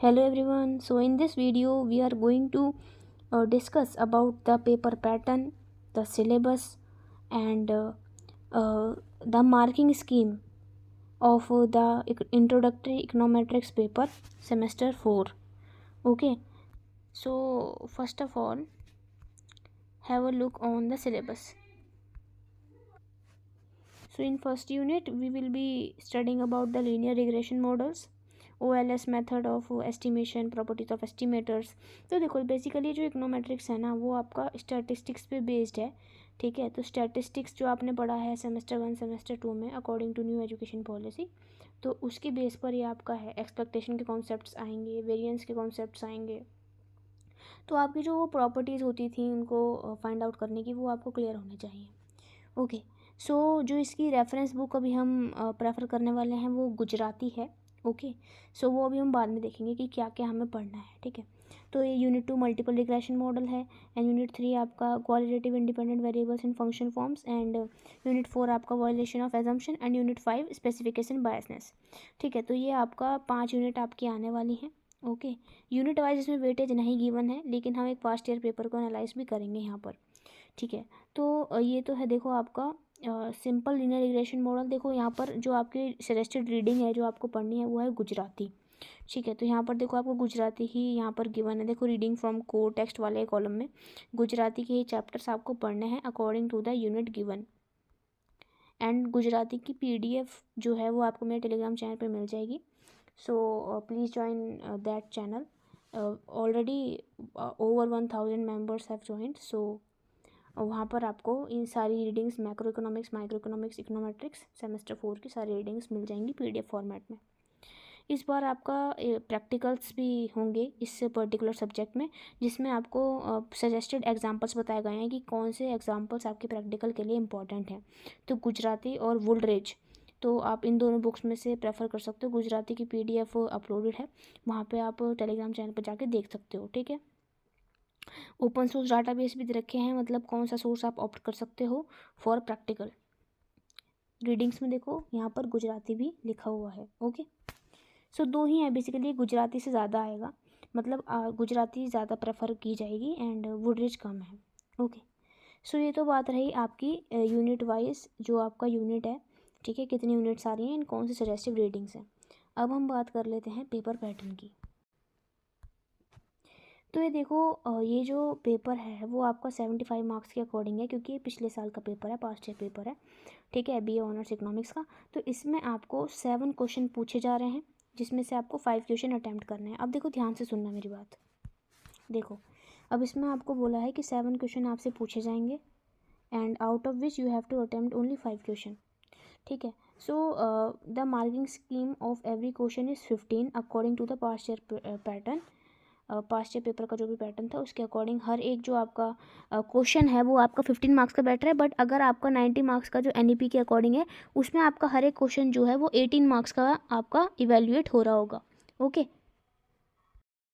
Hello everyone. So in this video we are going to discuss about the paper pattern, the syllabus and the marking scheme of the introductory econometrics paper semester 4. Okay. So first of all, have a look on the syllabus. So in first unit we will be studying about the linear regression models, OLS method of estimation, properties of estimators. तो देखो basically जो econometrics है ना वो आपका statistics पे based है। ठीक है, तो स्टैटिस्टिक्स जो आपने पढ़ा है सेमेस्टर 1 सेमेस्टर 2 में according to new education policy, तो उसके बेस पर ये आपका है। एक्सपेक्टेशन के कॉन्सेप्ट्स आएंगे, वेरिएंस के कॉन्सेप्ट्स आएंगे, तो आपकी जो वो प्रॉपर्टीज़ होती थी उनको फाइंड आउट करने की वो आपको क्लियर होने चाहिए। ओके, सो जो इसकी रेफरेंस बुक अभी हम प्रेफर करने वाले हैं वो गुजराती है। ओके, सो वो अभी हम बाद में देखेंगे कि क्या क्या हमें पढ़ना है। ठीक है, तो ये यूनिट 2 मल्टीपल रिग्रेशन मॉडल है, एंड यूनिट 3 आपका qualitative independent variables in function forms, and unit 4 आपका violation of assumption, and unit 5 specification biasness. ठीक है, तो ये आपका 5 यूनिट आपकी आने वाली हैं। ओके, यूनिट वाइज इसमें वेटेज नहीं गिवन है, लेकिन हम एक पास्ट ईयर पेपर को एनालाइज भी करेंगे यहाँ पर। ठीक है, तो ये तो है देखो आपका सिंपल लीनियर रिग्रेशन मॉडल। देखो यहाँ पर जो आपकी सजेस्टेड रीडिंग है जो आपको पढ़नी है वो है गुजराती। ठीक है, तो यहाँ पर देखो आपको गुजराती ही यहाँ पर गिवन है। देखो रीडिंग फ्रॉम कोर टेक्स्ट वाले कॉलम में गुजराती के ही चैप्टर्स आपको पढ़ने हैं according to the unit given. And Gujarati की PDF जो है वो आपको मेरे टेलीग्राम चैनल पर मिल जाएगी। So please join that channel. Already over 1000 members have joined. So वहाँ पर आपको इन सारी readings, macroeconomics, microeconomics, econometrics semester 4 की सारी रीडिंग्स मिल जाएंगी PDF फॉर्मेट में। इस बार आपका प्रैक्टिकल्स भी होंगे इस पर्टिकुलर सब्जेक्ट में, जिसमें आपको सजेस्टेड एग्जांपल्स बताए गए हैं कि कौन से एग्जांपल्स आपके प्रैक्टिकल के लिए इंपॉर्टेंट हैं। तो गुजराती और वुलरेज, तो आप इन दोनों बुक्स में से प्रेफर कर सकते हो। गुजराती की PDF अपलोडेड है, वहाँ पे आप टेलीग्राम चैनल पर जाके देख सकते हो। ठीक है, ओपन सोर्स डाटाबेस भी दे रखे हैं, मतलब कौन सा सोर्स आप ऑप्ट कर सकते हो फॉर प्रैक्टिकल रीडिंग्स में। देखो यहाँ पर गुजराती भी लिखा हुआ है। ओके, सो 2 ही है बेसिकली, गुजराती से ज़्यादा आएगा, मतलब गुजराती ज़्यादा प्रेफर की जाएगी एंड वुडरिज कम है। ओके, सो ये तो बात रही आपकी यूनिट वाइज जो आपका यूनिट है। ठीक है, कितनी यूनिट्स आ रही हैं एंड कौन सी सजेस्टिव रीडिंग्स हैं। अब हम बात कर लेते हैं पेपर पैटर्न की। तो ये देखो ये जो पेपर है वो आपका 75 मार्क्स के अकॉर्डिंग है, क्योंकि ये पिछले साल का पेपर है, पास्ट ईयर पेपर है। ठीक है, BA ऑनर्स इकोनॉमिक्स का। तो इसमें आपको 7 क्वेश्चन पूछे जा रहे हैं, जिसमें से आपको 5 क्वेश्चन अटैम्प्ट करने हैं। अब देखो ध्यान से सुनना मेरी बात। देखो अब इसमें आपको बोला है कि 7 क्वेश्चन आपसे पूछे जाएंगे, and out of which you have to attempt only 5 question. ठीक है, so the marking scheme of every question is 15 according to the past year pattern. Past year paper का जो भी पैटर्न था उसके अकॉर्डिंग हर एक जो आपका क्वेश्चन है वो आपका 15 मार्क्स का बैटर है। बट अगर आपका 90 मार्क्स का जो NEP के अकॉर्डिंग है उसमें आपका हर एक क्वेश्चन जो है वो 18 मार्क्स का आपका इवेल्युएट हो रहा होगा। ओके,